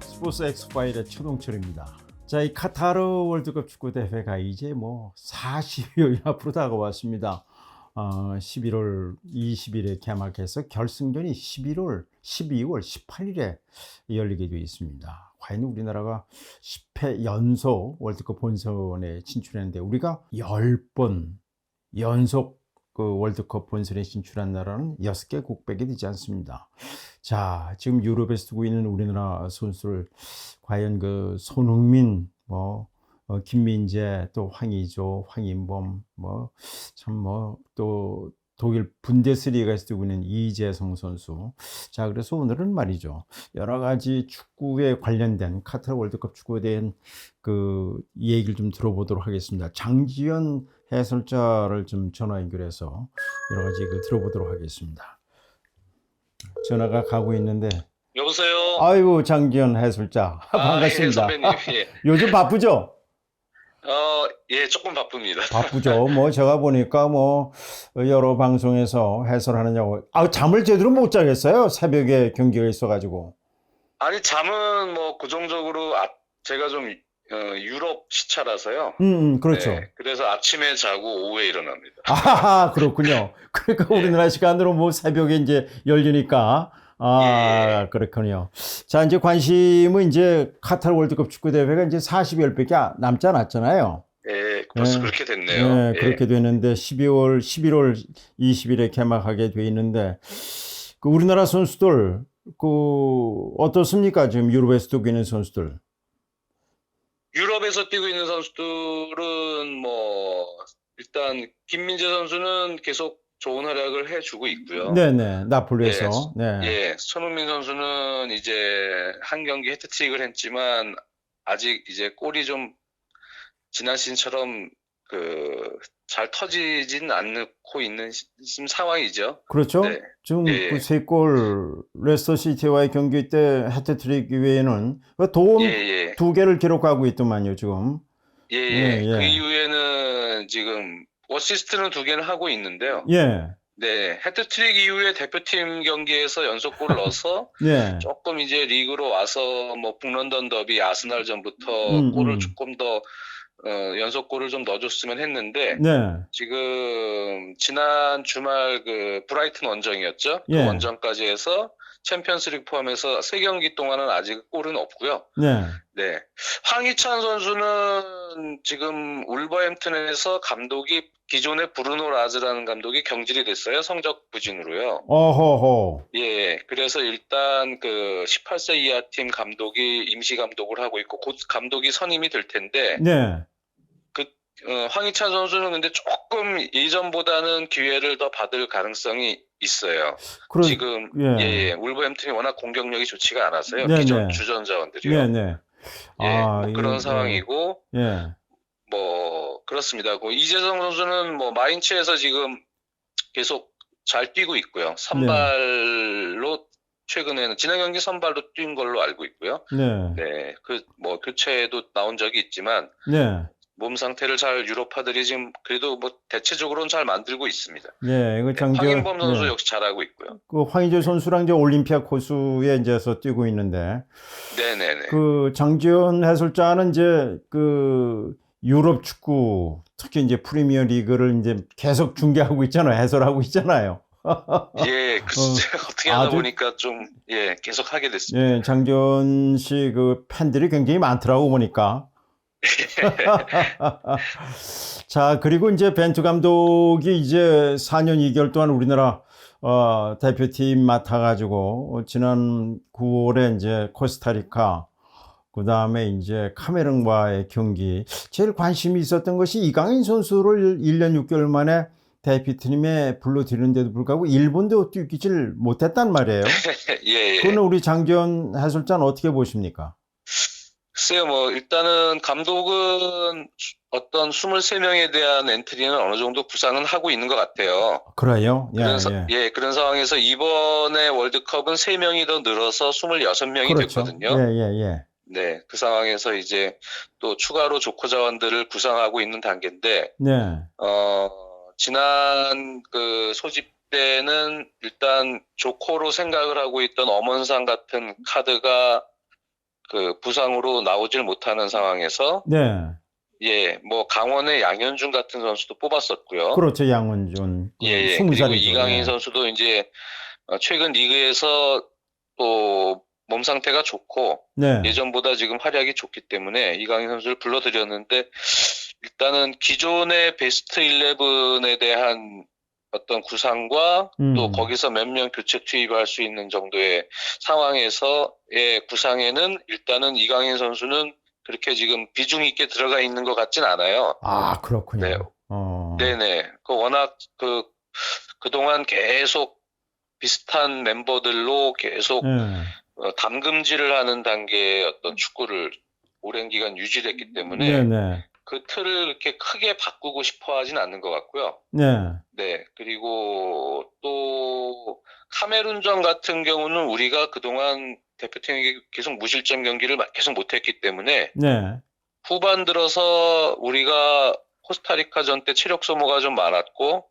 스포츠 엑스파일의 최동철입니다. 자, 이 카타르 월드컵 축구 대회가 이제 뭐 40여일 앞으로 다가왔습니다. 11월 20일에 개막해서 결승전이 12월 18일에 열리게 되어 있습니다. 과연 우리나라가 10회 연속 월드컵 본선에 진출했는데 우리가 10번 연속 그 월드컵 본선에 진출한 나라는 6개국밖에 되지 않습니다. 자, 지금 유럽에서 두고 있는 우리나라 선수를 과연 그 손흥민, 김민재, 또 황의조, 황인범, 또 독일 분데스리가에서 두고 있는 이재성 선수. 자, 그래서 오늘은 말이죠, 여러 가지 축구에 관련된 카타르 월드컵 축구에 대한 그 얘기를 좀 들어보도록 하겠습니다. 장지현 해설자를 좀 전화 연결해서 여러 가지 얘기를 들어보도록 하겠습니다. 전화가 가고 있는데. 여보세요. 아이고, 장지현 해설자. 반갑습니다. 예, 선배님. 예. 요즘 바쁘죠? 예, 조금 바쁩니다. 바쁘죠. 제가 보니까 여러 방송에서 해설하느냐고. 잠을 제대로 못 자겠어요. 새벽에 경기가 있어가지고. 아니, 잠은 고정적으로 제가 좀 유럽 시차라서요. 그렇죠. 네, 그래서 아침에 자고 오후에 일어납니다. 아, 그렇군요. 그러니까 예. 우리나라 시간으로 새벽에 이제 열리니까. 예. 그렇군요. 자, 이제 관심은 이제 카타르 월드컵 축구 대회가 이제 40여일밖에 남지 않았잖아요. 예, 벌써 그렇게 됐네요. 네, 예. 그렇게 되는데 11월 20일에 개막하게 돼 있는데 그 우리나라 선수들 어떻습니까? 지금 유럽에서 뛰고 있는 선수들. 유럽에서 뛰고 있는 선수들은 일단 김민재 선수는 계속 좋은 활약을 해주고 있고요. 네네, 나폴리에서. 네. 예, 손흥민 선수는 이제 한 경기 해트트릭을 했지만 아직 이제 골이 좀 지난 시즌처럼 잘 터지진 않고 있는 지금 상황이죠. 그렇죠. 네. 지금 예. 그 3골 레스터 시티와의 경기 때 해트트릭 이외에는 도움 예. 2개를 기록하고 있더만요, 지금. 예. 예. 그 이후에는 지금 어시스트는 2개를 하고 있는데요. 예. 네, 해트트릭 이후에 대표팀 경기에서 연속골을 넣어서 네. 조금 이제 리그로 와서 북런던 더비 아스날전부터 골을 조금 더 연속골을 좀 넣어줬으면 했는데 네. 지금 지난 주말 그 브라이튼 원정이었죠. 예. 그 원정까지 해서 챔피언스리그 포함해서 3경기 동안은 아직 골은 없고요. 네. 네, 황희찬 선수는 지금 울버햄튼에서 감독이 기존의 브루노 라즈라는 감독이 경질이 됐어요. 성적 부진으로요. 어허허. 예, 그래서 일단 그 18세 이하 팀 감독이 임시 감독을 하고 있고 곧 감독이 선임이 될 텐데 네. 황희찬 선수는 근데 조금 예전보다는 기회를 더 받을 가능성이 있어요. 지금 예. 울버햄튼이 워낙 공격력이 좋지가 않아서요. 네네. 기존 주전 자원들이요. 네네. 그런 상황이고 예. 그렇습니다. 이재성 선수는 마인츠에서 지금 계속 잘 뛰고 있고요. 선발로 최근에는 지난 경기 선발로 뛴 걸로 알고 있고요. 네. 네, 교체도 나온 적이 있지만 네. 몸 상태를 잘 유럽파들이 지금 그래도 대체적으로는 잘 만들고 있습니다. 네, 황인범 선수 역시 잘하고 있고요. 그 황의조 선수랑 이제 올림피아코스에 이제서 뛰고 있는데. 네네네. 그 장지현 해설자는 이제 그 유럽 축구, 특히 이제 프리미어 리그를 이제 계속 중계하고 있잖아요. 해설하고 있잖아요. 예, 어떻게 하다 보니까 좀 계속 하게 됐습니다. 예, 장지현 씨 그 팬들이 굉장히 많더라고 보니까. 자, 그리고 이제 벤투 감독이 이제 4년 2개월 동안 우리나라 대표팀 맡아가지고 지난 9월에 이제 코스타리카, 그 다음에 이제 카메룬과의 경기, 제일 관심이 있었던 것이 이강인 선수를 1년 6개월 만에 대표팀에 불러들이는데도 불구하고 일본도 뛰지를 못했단 말이에요. 예. 그거는 우리 장지현 해설자는 어떻게 보십니까? 글쎄요, 일단은 감독은 어떤 23명에 대한 엔트리는 어느 정도 구상은 하고 있는 것 같아요. 그래요? 그런 상황에서 이번에 월드컵은 3명이 더 늘어서 26명이 그렇죠. 됐거든요. 예. 네, 그 상황에서 이제 또 추가로 조커 자원들을 구상하고 있는 단계인데, 네, 지난 그 소집 때는 일단 조커로 생각을 하고 있던 엄원상 같은 카드가 그 부상으로 나오질 못하는 상황에서, 네. 예, 뭐 강원의 양현준 같은 선수도 뽑았었고요. 그렇죠. 양원준, 예, 그 예. 그리고 20살이죠. 이강인 예. 선수도 이제 최근 리그에서 또 몸 상태가 좋고 네, 예전보다 지금 활약이 좋기 때문에 이강인 선수를 불러들였는데 일단은 기존의 베스트 11에 대한 어떤 구상과 또 거기서 몇 명 교체 투입할 수 있는 정도의 상황에서의 구상에는 일단은 이강인 선수는 그렇게 지금 비중 있게 들어가 있는 것 같진 않아요. 아, 네, 그렇군요. 네네. 워낙 그동안 계속 비슷한 멤버들로 계속 예. 담금질을 하는 단계의 어떤 축구를 오랜 기간 유지를 했기 때문에 네네. 그 틀을 이렇게 크게 바꾸고 싶어 하진 않는 것 같고요. 네. 네. 그리고 또 카메룬전 같은 경우는 우리가 그동안 대표팀에게 계속 무실점 경기를 계속 못했기 때문에 네. 후반 들어서 우리가 코스타리카전 때 체력 소모가 좀 많았고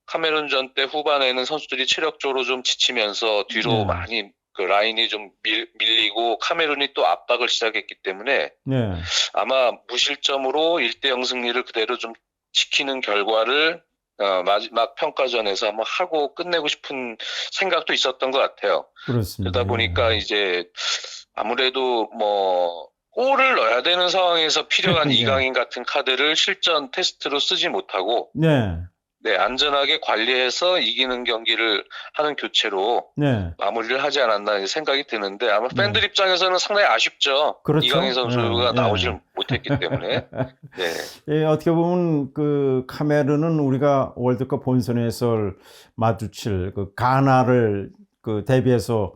카메룬전 때 후반에는 선수들이 체력적으로 좀 지치면서 뒤로 네. 많이 그 라인이 좀 밀리고 카메룬이 또 압박을 시작했기 때문에 네. 아마 무실점으로 1대0 승리를 그대로 좀 지키는 결과를 마지막 평가전에서 한번 하고 끝내고 싶은 생각도 있었던 것 같아요. 그렇습니다. 그러다 보니까 예. 이제 아무래도 뭐 골을 넣어야 되는 상황에서 필요한 네. 이강인 같은 카드를 실전 테스트로 쓰지 못하고 네. 네, 안전하게 관리해서 이기는 경기를 하는 교체로 네. 마무리를 하지 않았나 생각이 드는데 아마 네. 팬들 입장에서는 상당히 아쉽죠. 그렇죠. 이강인 선수가 예, 나오질 예. 못했기 때문에. 네, 예, 어떻게 보면 그 카메르는 우리가 월드컵 본선에서 마주칠 그 가나를 그 대비해서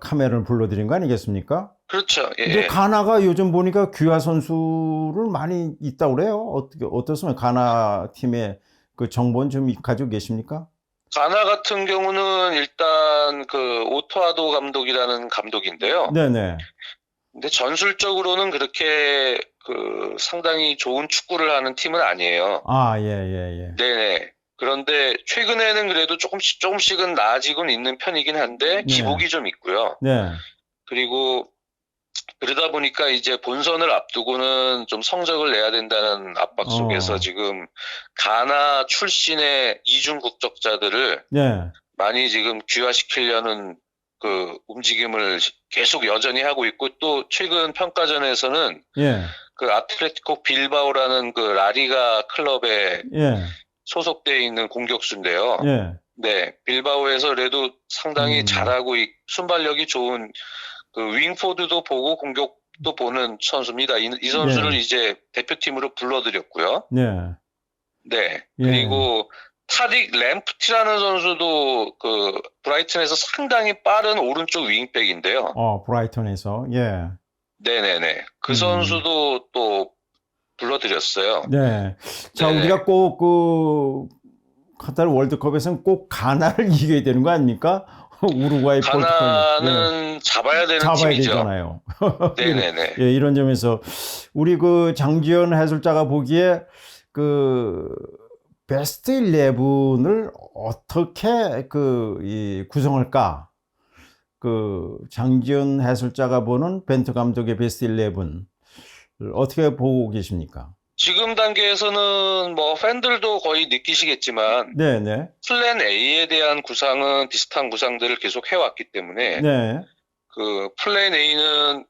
카메르를 불러들인 거 아니겠습니까? 그렇죠. 예, 근데 예. 가나가 요즘 보니까 귀화 선수를 많이 있다고 그래요. 어떻습니까? 가나 팀의 그 정보는 좀 가지고 계십니까? 가나 같은 경우는 일단 그 오토아도 감독이라는 감독인데요. 네네. 근데 전술적으로는 그렇게 그 상당히 좋은 축구를 하는 팀은 아니에요. 아, 예, 예, 예. 네네. 그런데 최근에는 그래도 조금씩은 나아지고는 있는 편이긴 한데 네. 기복이 좀 있고요. 네. 그리고 그러다 보니까 이제 본선을 앞두고는 좀 성적을 내야 된다는 압박 속에서 지금 가나 출신의 이중 국적자들을 네. 많이 지금 귀화시키려는 그 움직임을 계속 여전히 하고 있고 또 최근 평가전에서는 예. 그 아틀레티코 빌바오라는 그 라리가 클럽에 예. 소속되어 있는 공격수인데요. 예. 네, 빌바오에서 그래도 상당히 잘하고 순발력이 좋은 그 윙포드도 보고 공격도 보는 선수입니다. 이 선수를 이제 대표팀으로 불러들였고요. 네. 네, 예. 그리고 타릭 램프티라는 선수도 그 브라이튼에서 상당히 빠른 오른쪽 윙백인데요. 브라이턴에서. 예. 네네네. 그 선수도 또 불러들였어요. 네. 자, 네네. 우리가 꼭 그 카타르 월드컵에서는 꼭 가나를 이겨야 되는 거 아닙니까? 우루과이, 포르투갈. 가나는 잡아야 되는 잡아야 팀이죠. 되잖아요. 네네네. 예, 이런 점에서 우리 그 장지현 해설자가 보기에 그 베스트 11을 어떻게 구성할까? 그 장지현 해설자가 보는 벤투 감독의 베스트 11을 어떻게 보고 계십니까? 지금 단계에서는 뭐 팬들도 거의 느끼시겠지만 네네. 플랜 A에 대한 구상은 비슷한 구상들을 계속 해왔기 때문에 네. 그 플랜 A는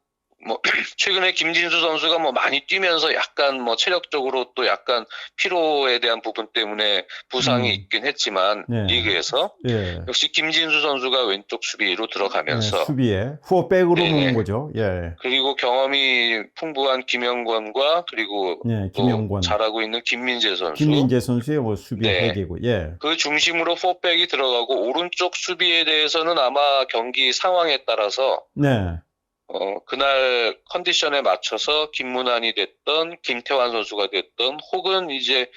뭐 최근에 김진수 선수가 뭐 많이 뛰면서 약간 뭐 체력적으로 또 약간 피로에 대한 부분 때문에 부상이 있긴 했지만 네. 리그에서 예. 역시 김진수 선수가 왼쪽 수비로 들어가면서 수비에 후어백으로 네네. 놓은 거죠. 예. 그리고 경험이 풍부한 김영권과 그리고 네, 또 김영권. 잘하고 있는 김민재 선수 김민재 선수의 뭐 수비 네. 핵이고. 예. 그 중심으로 포백이 들어가고 오른쪽 수비에 대해서는 아마 경기 상황에 따라서 네. 그날 컨디션에 맞춰서 김문환이 됐던 김태환 선수가 됐던 혹은 이제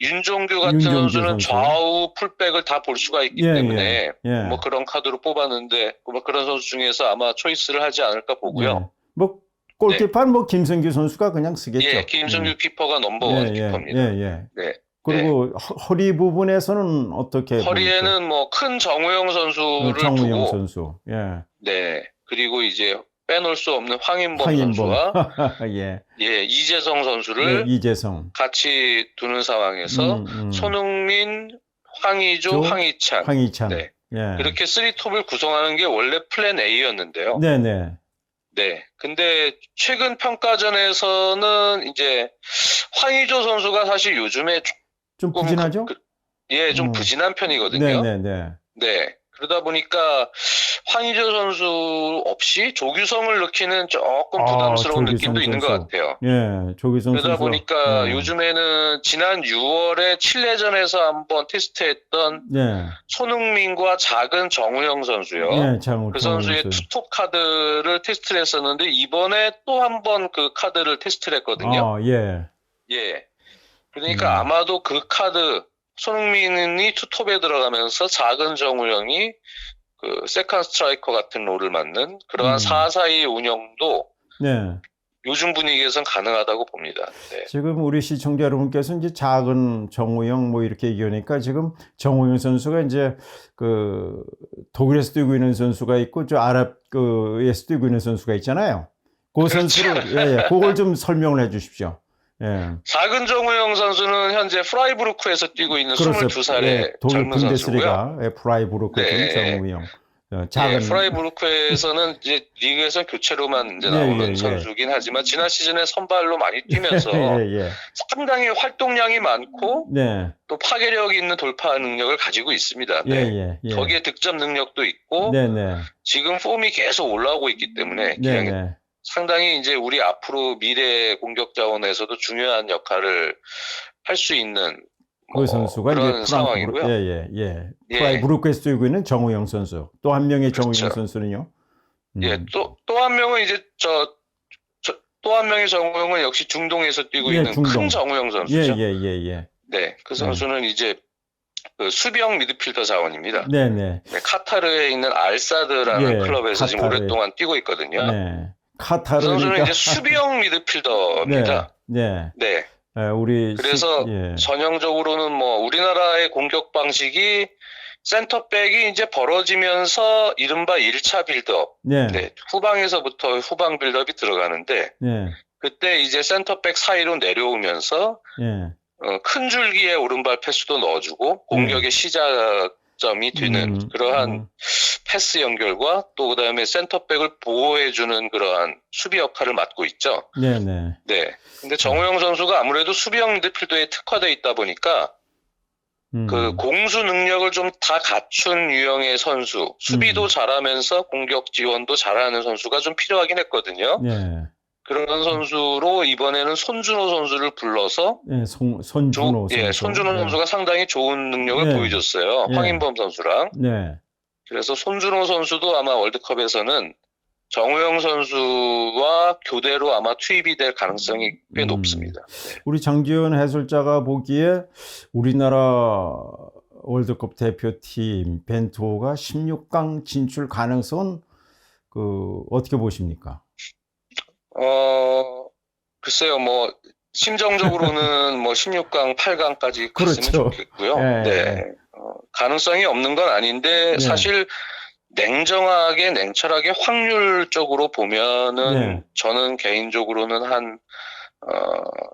윤종규 같은 윤종규 선수는 선수. 좌우 풀백을 다 볼 수가 있기 예, 때문에 예. 뭐 그런 카드로 뽑았는데 뭐 그런 선수 중에서 아마 초이스를 하지 않을까 보고요. 뭐 골키퍼는 뭐 김성규 선수가 그냥 쓰겠죠. 예, 김성규 키퍼가 넘버원 키퍼입니다. 예. 네. 그리고 허리 부분에서는 어떻게 허리에는 뭐 큰 정우영 선수를 정우영 두고, 선수. 예. 네. 그리고 이제 빼놓을 수 없는 황인범 선수와 예. 예, 이재성 선수를 이재성. 같이 두는 상황에서 손흥민, 황의조, 황희찬. 네. 예. 그렇게 3톱을 구성하는 게 원래 플랜 A였는데요. 네네. 네. 근데 최근 평가전에서는 이제 황의조 선수가 사실 요즘에 좀 부진하죠? 예, 좀 부진한 편이거든요. 네네네. 네. 그러다 보니까 황의조 선수 없이 조규성을 넣기는 조금 부담스러운 느낌도 있는 것 같아요. 예, 조규성 그러다 선수. 보니까 요즘에는 지난 6월에 칠레전에서 한번 테스트했던 손흥민과 작은 정우영 선수요. 그 선수의 투톱 카드를 테스트를 했었는데 이번에 또 한번 그 카드를 테스트를 했거든요. 예. 그러니까 아마도 그 카드 손흥민이 투톱에 들어가면서 작은 정우영이 그 세컨 스트라이커 같은 롤을 맡는 그러한 4-4-2 운영도 요즘 분위기에선 가능하다고 봅니다. 네. 지금 우리 시청자 여러분께서 이제 작은 정우영 뭐 이렇게 얘기하니까 지금 정우영 선수가 이제 그 독일에서 뛰고 있는 선수가 있고 저 아랍에서 뛰고 있는 선수가 있잖아요. 그 선수를 그걸 좀 설명을 해 주십시오. 예. 작은 정우영 선수는 현재 프라이부르크에서 뛰고 있는 22살의 젊은 선수고요. 프라이부르크 정우영. 프라이부르크에서는 이제 리그에서 교체로만 이제 나오는 선수긴 하지만 지난 시즌에 선발로 많이 뛰면서 상당히 활동량이 많고 또 파괴력 있는 돌파 능력을 가지고 있습니다. 거기에 득점 능력도 있고 지금 폼이 계속 올라오고 있기 때문에 상당히 이제 우리 앞으로 미래 공격 자원에서도 중요한 역할을 할 수 있는 그 선수가 그런 이제 상황이고요. 프라이부르크에서 뛰고 있는 정우영 선수. 또 한 명의 정우영 선수는요? 또 한 명은 이제 또 한 명의 정우영은 역시 중동에서 뛰고 있는 큰 정우영 선수죠. 네, 그 선수는 이제 그 수비형 미드필더 자원입니다. 카타르에 있는 알사드라는 클럽에서 지금 오랫동안 뛰고 있거든요. 그 선수는 이제 수비형 미드필더입니다. 그래서 전형적으로는 뭐 우리나라의 공격 방식이 센터백이 이제 벌어지면서 이른바 1차 빌드업, 후방에서부터 후방 빌드업이 들어가는데 그때 이제 센터백 사이로 내려오면서 큰 줄기에 오른발 패스도 넣어주고 공격의 시작점이 되는 그러한 패스 연결과 또 그다음에 센터백을 보호해주는 그러한 수비 역할을 맡고 있죠. 근데 정우영 선수가 아무래도 수비형 미드필더에 특화되어 있다 보니까 그 공수 능력을 좀 다 갖춘 유형의 선수, 수비도 잘하면서 공격 지원도 잘하는 선수가 좀 필요하긴 했거든요. 그런 선수로 이번에는 손준호 선수를 불러서 손준호 선수가 상당히 좋은 능력을 보여줬어요. 황인범 선수랑. 그래서 손준호 선수도 아마 월드컵에서는 정우영 선수와 교대로 아마 투입이 될 가능성이 꽤 높습니다. 우리 장지현 해설자가 보기에 우리나라 월드컵 대표팀 벤투호가 16강 진출 가능성은 어떻게 보십니까? 글쎄요, 뭐 심정적으로는 뭐 16강, 8강까지 갔으면 좋겠고요. 가능성이 없는 건 아닌데 사실 냉정하게 냉철하게 확률적으로 보면은 저는 개인적으로는 한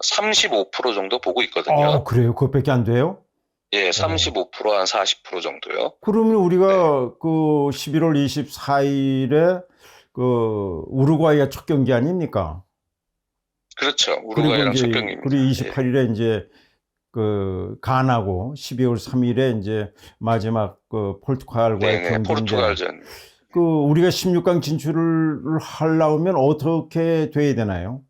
35% 정도 보고 있거든요. 그래요? 그것밖에 안 돼요? 35% 한 40% 정도요. 그러면 우리가 그 11월 24일에 그 우루과이가 첫 경기 아닙니까? 그렇죠. 우루과이랑 첫 경기입니다. 그리고 28일에 이제 그 가나고 12월 3일에 이제 마지막 그 포르투갈과의 경기인데 포르투갈전. 그 우리가 16강 진출을 하려면 어떻게 돼야 되나요?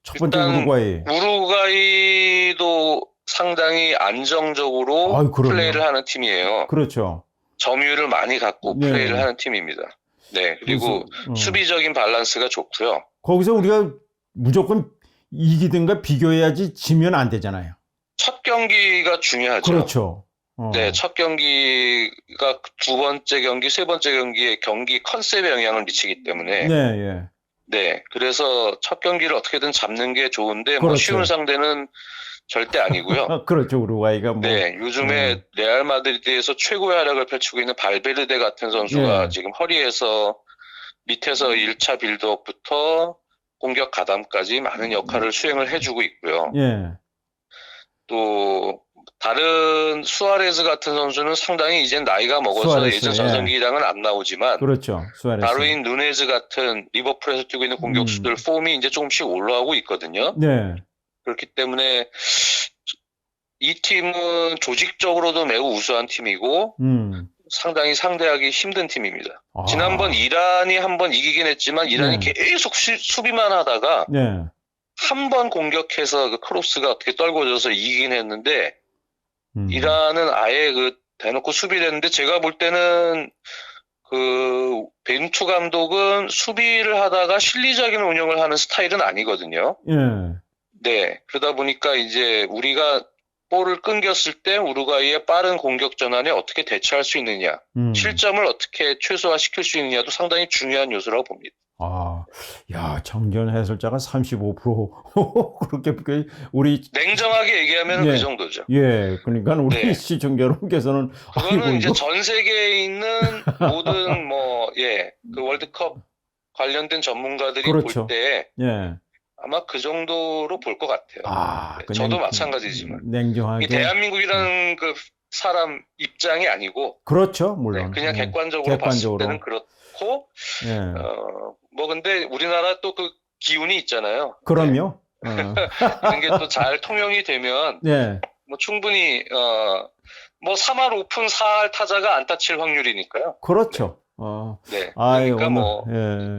첫 번째 우루과이도 상당히 안정적으로 플레이를 하는 팀이에요. 그렇죠. 점유율을 많이 갖고 플레이를 하는 팀입니다. 그리고 수비적인 밸런스가 좋고요. 거기서 우리가 무조건 이기든가 비교해야지 지면 안 되잖아요. 첫 경기가 중요하죠. 그렇죠. 네, 첫 경기가 두 번째 경기, 세 번째 경기의 경기 컨셉에 영향을 미치기 때문에 네, 예. 네, 그래서 첫 경기를 어떻게든 잡는 게 좋은데 뭐 그렇죠. 쉬운 상대는 절대 아니고요. 그렇죠. 우루과이가 뭐. 네, 요즘에 레알 마드리드에서 최고의 활약을 펼치고 있는 발베르데 같은 선수가 예. 지금 허리에서 밑에서 1차 빌드업부터 공격 가담까지 많은 역할을 수행을 해주고 있고요. 예. 또 다른 수아레즈 같은 선수는 상당히 이제 나이가 먹어서 수아레스, 예전 예. 전성기랑은 안 나오지만 그렇죠. 수아레스. 다르윈 누네즈 같은 리버풀에서 뛰고 있는 공격수들 폼이 이제 조금씩 올라오고 있거든요. 네. 그렇기 때문에 이 팀은 조직적으로도 매우 우수한 팀이고 상당히 상대하기 힘든 팀입니다. 아. 지난번 이란이 한번 이기긴 했지만 이란이 네. 계속 수비만 하다가 네. 한 번 공격해서 그 크로스가 어떻게 떨궈져서 이기긴 했는데 이란은 아예 그 대놓고 수비를 했는데 제가 볼 때는 그 벤투 감독은 수비를 하다가 실리적인 운영을 하는 스타일은 아니거든요. 예. 네, 그러다 보니까 이제 우리가 볼을 끊겼을 때 우루과이의 빠른 공격 전환에 어떻게 대처할 수 있느냐, 실점을 어떻게 최소화시킬 수 있느냐도 상당히 중요한 요소라고 봅니다. 아, 야, 정전 해설자가 35% 그렇게 우리 냉정하게 얘기하면 예. 그 정도죠. 예, 그러니까 우리 네. 시청자 여러분께서는 그거는 이제 전 세계에 있는 모든 그 월드컵 관련된 전문가들이 그렇죠. 볼 때 예. 아마 그 정도로 볼 것 같아요. 아, 네, 저도 마찬가지지만 냉정하게 이 대한민국이라는 그 사람 입장이 아니고 그렇죠, 물론. 그냥 객관적으로 봤을 때는 그렇고 예. 뭐 근데 우리나라 또 그 기운이 있잖아요. 그럼요. 이런 게 또 잘 통용이 되면 예. 뭐 충분히 뭐 3할 오픈 4할 타자가 안타 칠 확률이니까요. 그렇죠. 네. 아유, 그러니까 오늘, 뭐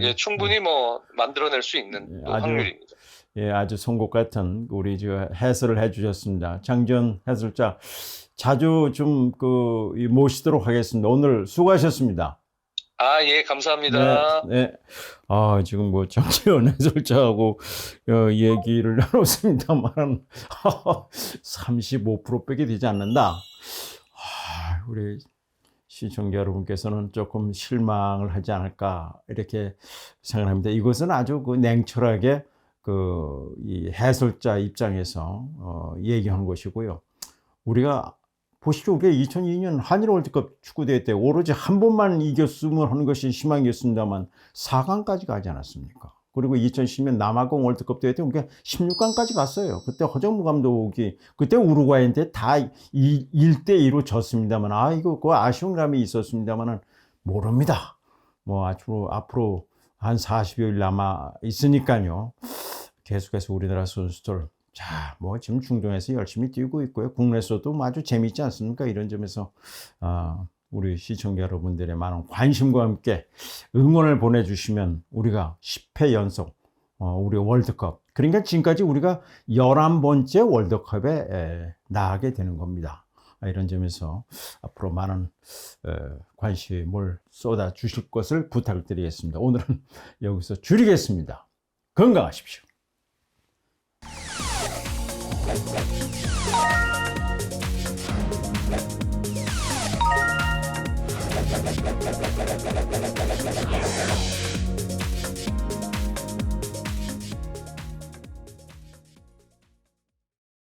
예. 충분히 뭐 만들어낼 수 있는 또 아주, 확률입니다. 예, 아주 송곳 같은 우리 해설을 해주셨습니다. 장지현 해설자 자주 좀 모시도록 하겠습니다. 오늘 수고하셨습니다. 아, 예, 감사합니다. 네. 아, 지금 뭐 장지현 해설자하고 얘기를 나눴습니다만 35%밖에 되지 않는다. 아, 우리 시청자 여러분께서는 조금 실망을 하지 않을까 이렇게 생각합니다. 이것은 아주 냉철하게 이 해설자 입장에서 얘기하는 것이고요. 우리가 보시죠. 우리가 2002년 한일 월드컵 축구대회 때 오로지 한 번만 이겼으면 하는 것이 희망이었습니다만 4강까지 가지 않았습니까? 그리고 2010년 남아공 월드컵 대회 때 우리가 16강까지 갔어요. 그때 허정무 감독이 그때 우루과이한테 다 1대2로 졌습니다만 이거 아쉬운 감이 있었습니다만은 모릅니다. 뭐 앞으로 한 40여일 남아 있으니까요. 계속해서 우리나라 선수들 뭐 지금 중동에서 열심히 뛰고 있고요. 국내에서도 아주 재미있지 않습니까? 이런 점에서 우리 시청자 여러분들의 많은 관심과 함께 응원을 보내주시면 우리가 10회 연속 우리 월드컵, 그러니까 지금까지 우리가 11번째 월드컵에 나가게 되는 겁니다. 이런 점에서 앞으로 많은 관심을 쏟아 주실 것을 부탁을 드리겠습니다. 오늘은 여기서 줄이겠습니다. 건강하십시오.